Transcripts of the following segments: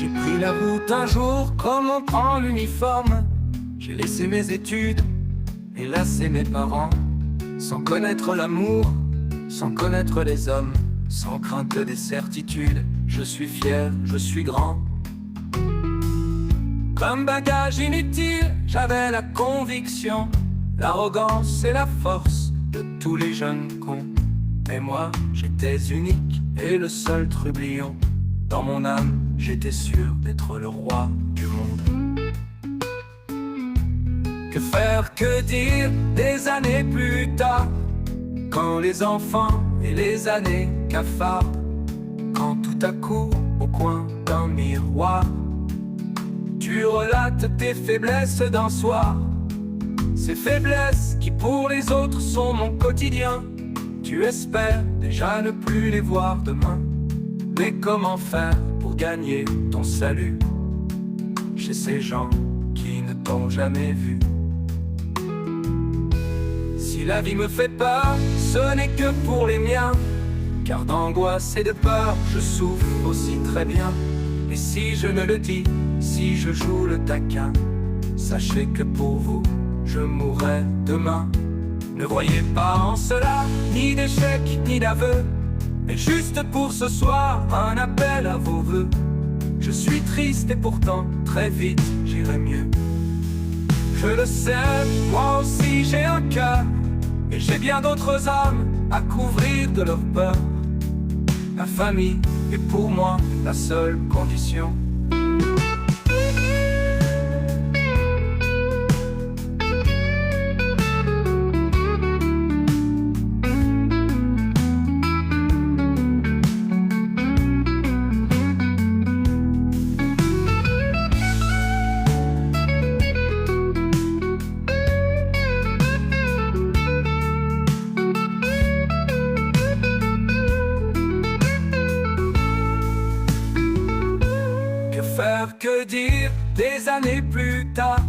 J'ai pris la route un jour comme on prend l'uniforme. J'ai laissé mes études et lassé mes parents. Sans connaître l'amour, sans connaître les hommes, sans crainte des certitudes. Je suis fier, je suis grand. Comme bagage inutile, j'avais la conviction, l'arrogance et la force de tous les jeunes cons. Mais moi, j'étais unique et le seul trublion. Dans mon âme, j'étais sûr d'être le roi du monde. Que faire, que dire des années plus tard, quand les enfants et les années cafards, quand tout à coup, au coin d'un miroir, tu relates tes faiblesses d'un soir. Ces faiblesses qui pour les autres sont mon quotidien. Tu espères déjà ne plus les voir demain. Mais comment faire pour gagner ton salut chez ces gens qui ne t'ont jamais vu? Si la vie me fait peur, ce n'est que pour les miens, car d'angoisse et de peur, je souffre aussi très bien. Et si je ne le dis, si je joue le taquin, sachez que pour vous, je mourrai demain. Ne voyez pas en cela ni d'échec ni d'aveu, mais juste pour ce soir, un appel à vos vœux. Je suis triste et pourtant, très vite, j'irai mieux. Je le sais, moi aussi j'ai un cœur, et j'ai bien d'autres âmes à couvrir de leur peur. La famille est pour moi la seule condition. Que dire des années plus tard,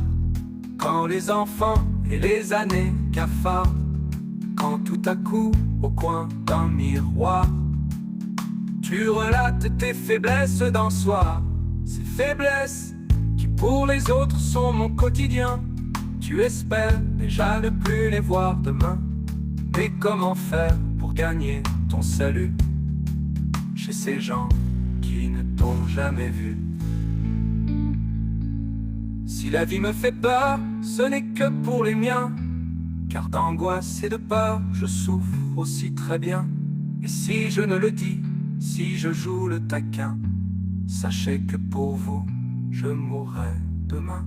quand les enfants et les années cafards, quand tout à coup, au coin d'un miroir, tu relates tes faiblesses d'un soir. Ces faiblesses qui pour les autres sont mon quotidien. Tu espères déjà ne plus les voir demain. Mais comment faire pour gagner ton salut chez ces gens qui ne t'ont jamais vu? Si la vie me fait peur, ce n'est que pour les miens, car d'angoisse et de peur, je souffre aussi très bien. Et si je ne le dis, si je joue le taquin, sachez que pour vous, je mourrai demain.